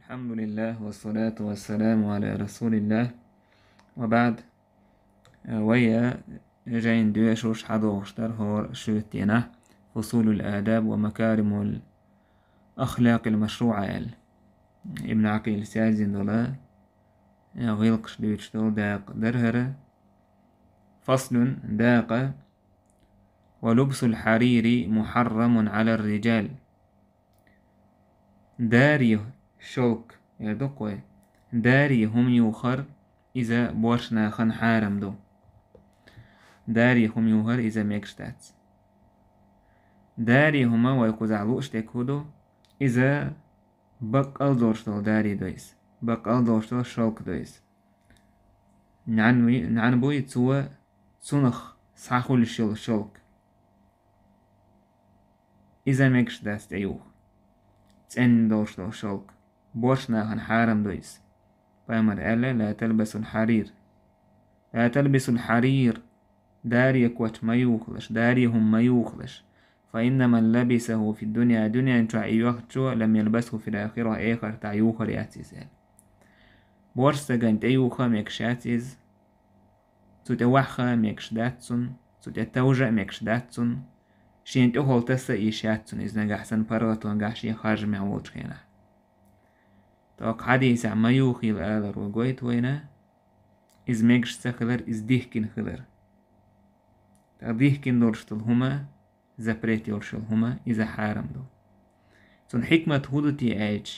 الحمد لله والصلاة والسلام على رسول الله وبعد. ويا جاين دوشوش حدوشتر هو شوتينا فصول الآداب ومكارم الأخلاق المشروعة ابن عقيل سازين دولا غيلقش دوشتو داق درهرة فصل داق ولبس الحرير محرم على الرجال داري شوك يدقوي داري هم يوخر إذا بوشنا خن حارم دو داري هم يوخر إذا ميكشتات داري هما ويقوزعلوش تكودو إذا بقال دورشتو داري دويس بقال دورشتو شوك دويس نعنبوي تسوى سنخ سحاخو لشيل شوك إذا ميكشتات تيوخ تسن دورشتو شوك بوشنا خن حارم دويس بأمر ألا لا تلبس الحرير لا تلبس الحرير داري كوت ما يوخلش داري هم ما يوخلش فإن من لبسه في الدنيا دنيا تعيوخشو لم يلبسه في الآخرة آخر تعيوخر ياتيزال بورسجن تيوخا ميكشاتيز تتوحخا ميكشداتسون تتوجع ميكشداتسون شين تقول تسا إيشاتسون إذ نجحسن براتو نجحشي خارج معوج خينا توق حديث عما يوخي الآلر وقويت وينا إذ ميكش سخلر إذ ديهكين خلر تقديهكين دورشتل هما زبريت يورشل هما إذا حارم دو تون حكمة هودتي ايج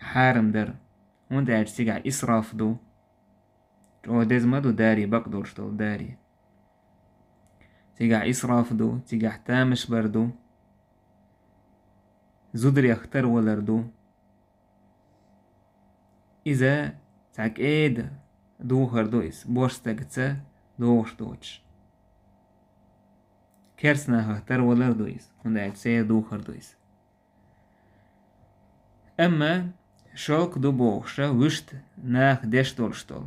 حارم در هون ايج سيقع إسراف دو او دزما دو داري بق دورشتل داري سيقع إسراف دو سيقع تامش بردو زدر يختر ولردو إذا تاك إيد دوخر دويس بورستاقتسا دوش دوش كرسنا هختر ولردويس هون ايج سير دوخر دويس أما شوك دو بوخشا وشت ناخ ديش دولشتول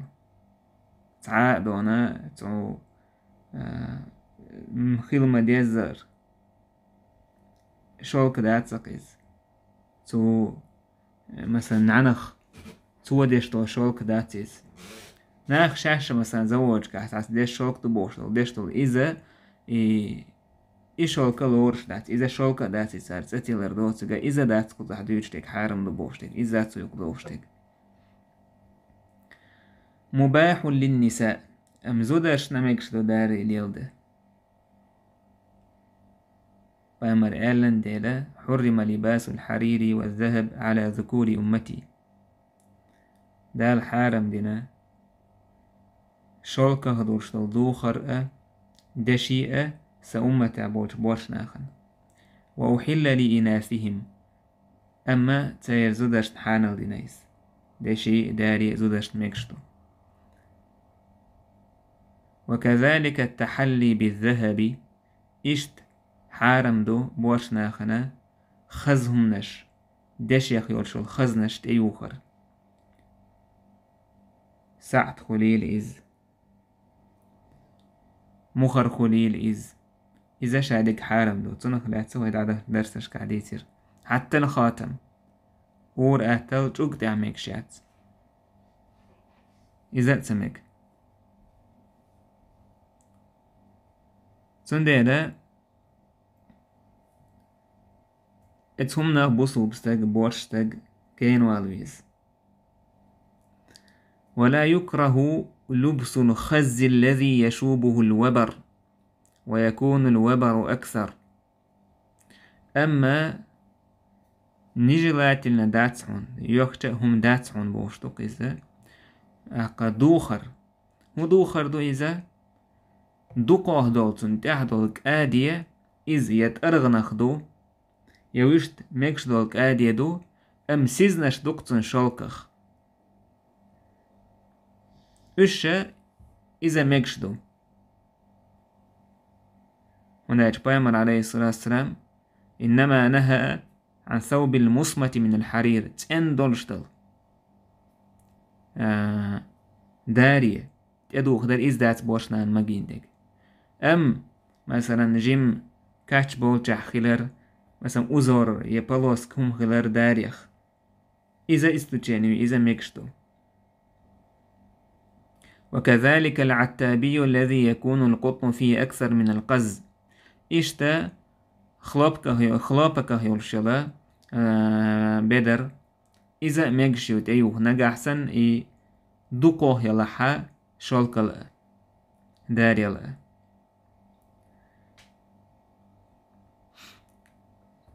تعاق دونا تو مخيلما ديزر شوك دات سقيز تو مثلا نعنخ تو ديش دول شوك داتيز ناخ شاشة مثلا زوج كاحتاس ديش شوك دو بوخشتول ديش دول إذا شوكة لورش دات إذا شوكة داتي صار تتيلر دوتسجا إذا دات قطع دوشتك حارم دو بوشتك إذا تسوق دوشتك مباح للنساء أم زودش نمكش دو داري اليلده فأمر آلن ديلا حرم لباس الحرير والذهب على ذكور أمتي دال حارم دينا شوكة هدوشتل دو خرأة دشيئة سأمة بوش ناخن وأحل لإناثهم أما تاير زودشت حانل دينيس دشي داري زودشت مكشتو وكذلك التحلي بالذهب إشت حارم دو بوش ناخنا خزهم نش دش يخيول شو الخزنش تيوخر سعت خليل إز مخر خليل إز إذا شادك حارم دو تنخ لا تسوي دعده درسش كعديتر حتى الخاتم ور أهتل تشوك تعميك شات إذا تسمك سنديدا اتهمنا بصوبستك بورشتك كين والويز ولا يكره لبس الخز الذي يشوبه الوبر ويكون الوبر أكثر أما نجلاتنا داتسعون يخشهم داتسعون بوشتوك إذا أقا دوخر هو دوخر دو إذا دوقوه دولتون تحدولك آدية إذ يتأرغنخ دو يوشت ميكش دولك آدية دو أم سيزنش دوقتون شولكخ إشا إذا ميكش دو هناك بيامر عليه الصلاة والسلام إنما نهى عن ثوب المصمة من الحرير تأن دولشتل دارية تأدوخ در إز دات بوشنان مجيندك أم مثلا جيم كاتش بولجح خلر مثلا أزور يبلوس كم خلر داريخ إذا استجاني إذا ميكشتو. وكذلك العتابي الذي يكون القطن فيه أكثر من القز إشتا خلابك يلشلا بدر إذا ميكشيوت أيوه نجحسن دقوه يلحا شالكل داريلا.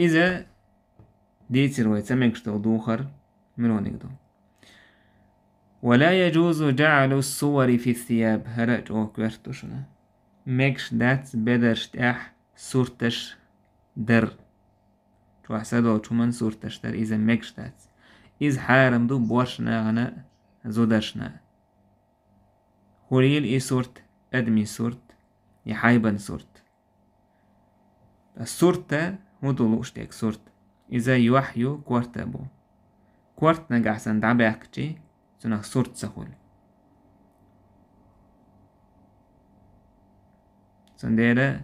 إذا ديتر ويتمكشتو دوخر ملونيكدو. ولا يجوز جعل الصور في الثياب هرج أو كويرتوشنا مكش دات بدرشت صورتش در شو حسدو شو صورتش در إذا مكش دات إذ حارم دو بوشنا غنا زودشنا خليل صورت أدمي صورت يحايبن صورت الصورت مدلوش تيك صورت إذا يوحيو كورتابو كورت نجحسن دعباكتي سنة صورت سهول سنديرة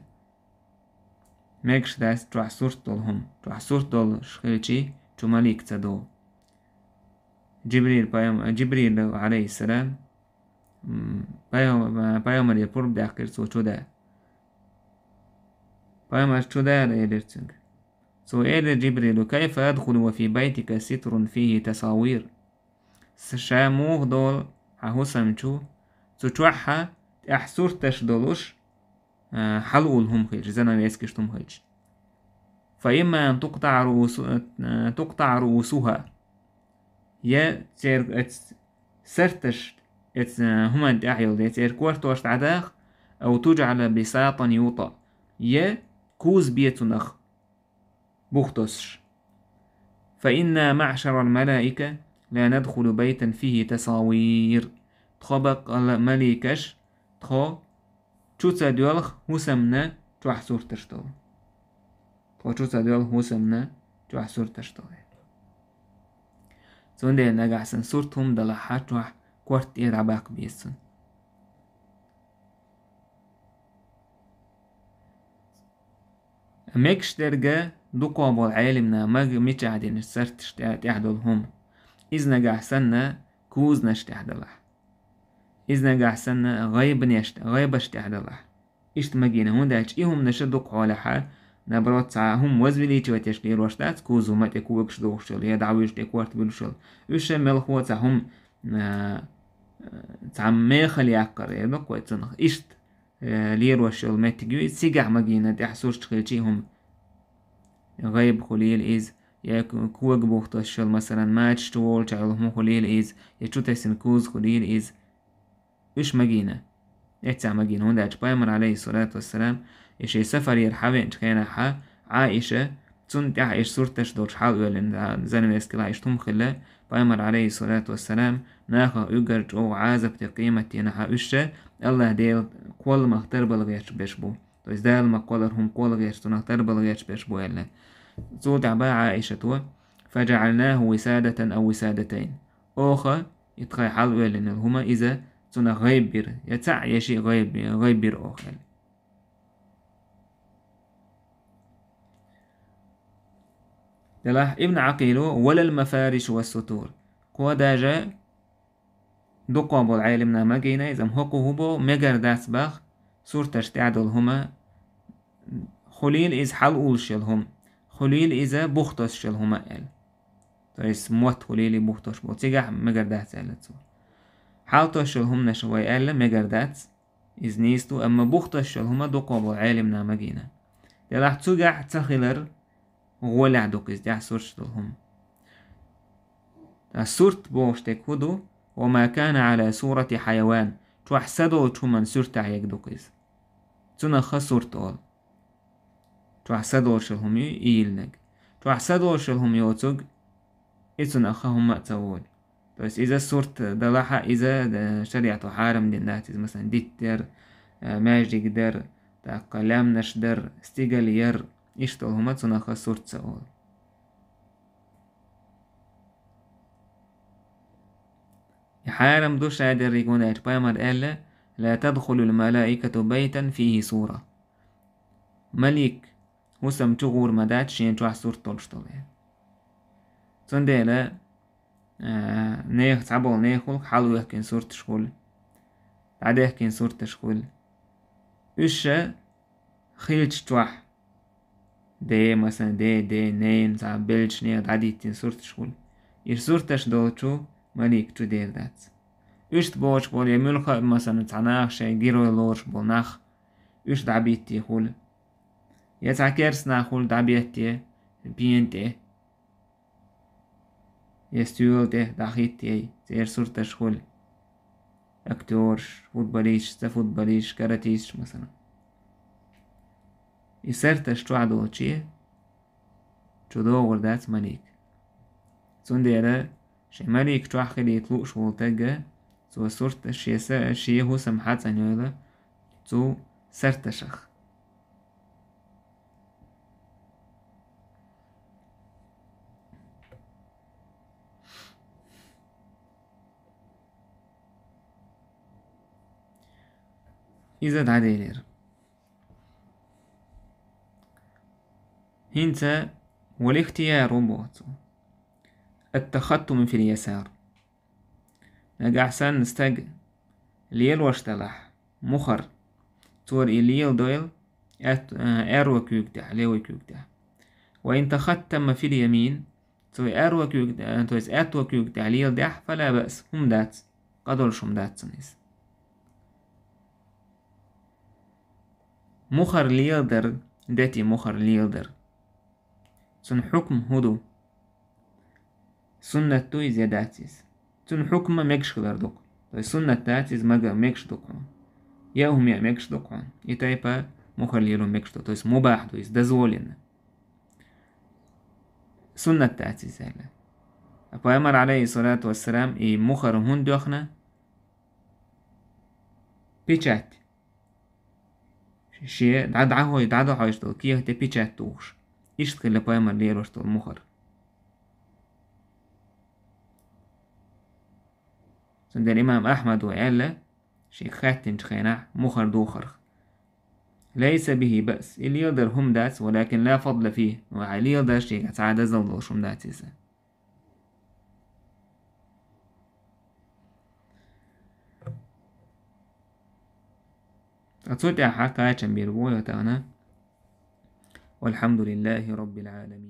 ميكش داس تروح صورت دولهم تروح صورت دول شخيلتي تو مليك تدو جبريل عليه السلام بايومر يبور بداخل سو تودا بايومر تودا ليدرتنج سو إيد جبريل كيف أدخل وفي بيتك ستر فيه تصاوير شاموه دول هوسمتو تتوحى أحسور تشدلوش حلولهم خيج زنا يسكشتم خيج فإما أن تقطع رؤوسها يا تير سرتش هما داحيل يتير كورتوش عداخ أو تجعل بساطا يوطا يا كوز بيتنخ بوختوسش. فإن معشر الملائكة لا ندخل بيتا فيه تصاوير تخبق مليكش تخو تشوتا ديولخ هسمنا توح سور تشتغل تخو تشوتا ديولخ هسمنا توح سور تشتغل سون دي نجحسن صورتهم دلحات توح كورت إير عباق بيسن ميكش درجة دقوا العالمنا ميتش عدين السرتش تحدلهم إذ نجحسن كوز نشتحدلح إذ نجحسن غيبش تحدلح إشت مجينا هون داش إيهم نشدق على نبرات ساهم وزبلي تشتير وشتات كوزو ما تكوكش دوشل يدعويش تكوارت بلشل وش ملخوة ساهم تعمي خلي عقر يدق ويتنخ إشت لير وشل ما تجوي سيجع مجينا تحسوش تخليهم غيب خليل إذ يا كوج بوختشل مثلا ما تشتول تعلهم خليل إذ يشوتسن كوز خليل إذ إيش مجينا إتسع مجينا هون داش بايمر عليه الصلاة والسلام إيش سفر يرحب إنت كان حا عائشة تون تعيش صورتش دورش حال ولن زين يسكلا إيش خلا بايمر عليه الصلاة والسلام ناخا يجرج أو عازب تقيمة ينحا إيش الله ديل كل ما اختار بلغيش بيشبو تويس دال ما قولرهم قول غيش تنختار بلغيش بيشبو إلا زود عبا عائشة فجعلناه وسادة أو وسادتين أوخا يتخي حلوة لأن هما إذا تنا غيبير يتع يشي غيبير أوخا دلاح ابن عقيلو ولا المفارش والسطور قواداجا دقوا بو العالمنا مجينا إذا مهقو هبو مجر داس باخ صورتش تعدل هما خليل إذ حلقول شلهم خليل إذا بوختوش شلهما قال تويس موت خليلي بوختوش بو تيجح مجردات سألت حالتوش شلهم نشوي قال مجردات إذ نيستو أما بوختوش شلهما دقوبو عالمنا مجينا دلاح تيجح تخلر غولع دوكيز ديح سورش دلهم السورت بوش تكودو وما كان على صورة حيوان توحسدو تومن سورت عيك دوكيز تنخ سورت أول توحسدو شلهم ييلنج توحسدو شلهم يوتوج إتن أخاهم مأتول بس إذا صورت دلاحة إذا شريعة حارم دينات مثلا ديتر ماجيك در تقلام نشدر استيقال ير إشتلهما تنخ صورت سأول يحارم دوش عادر يكون أجبامر ألا لا تدخل الملائكة بيتا فيه صورة ملك وسم تغور مدات شين توح صورة طلشتل تنديلا نيخ تعبول نيخول حالو يحكين صورة شغل عاد يحكين صورة شغل إيش خيلش توح دي مثلا دي نين تعب بلش نيد عديتين صورة شغل صورتش دوتشو ماليك تو دير ذات إيش بوش بول يملخ مثلا تعناخ شي جيرو لورش بول ناخ إيش دعبيتي خول يتعكرس ناخول دعبيتي بينتي يستيولته داخيتي زير صورة شغل أكتورش فوتباليش فوتباليش كاراتيش مثلا يسرتش توعدو تشي تدور ذات ماليك سنديرة شي ماليك توح خلي يطلق شغل تجا تو صورت شي هو سمحات عنيولا تو سرتشخ إذا دعديلير هنتا والاختيار بوتو التختم في اليسار نجا أحسن نستج ليل واشتلح مخر تور إليل دويل أروى كيوكتح ليوي كيوكتح وإن تختم في اليمين توي أروى كيوكتح تويس أتوى كيوكتح ليل دح فلا بأس هم دات قدر شم دات سنيس مخر ليلدر داتي مخر ليلدر سن حكم هدو سنة توي زياداتيس سن حكم مكش خدردوك سنة تاتيز مجا مكش دوكون ياهم يا مكش دوكون يتايبا مخر ليلو مكش دو تويس مباح تويس دزولين سنة تاتيز هلا أبا عليه الصلاة والسلام إي مخر هون دوخنا بيشات شيء دعاه يدعاه حاجته كيه تي بيشات توش يشتغل لبايمر ليروشتو المخر سند الإمام أحمد وقال شيخ خاتن خينع مخر دوخر ليس به بأس اللي يقدر هم دات ولكن لا فضل فيه وعلي يقدر شيء سعادة زوضو شم داتيسا أتصوت يا حكا بيربو يتانا والحمد لله رب العالمين.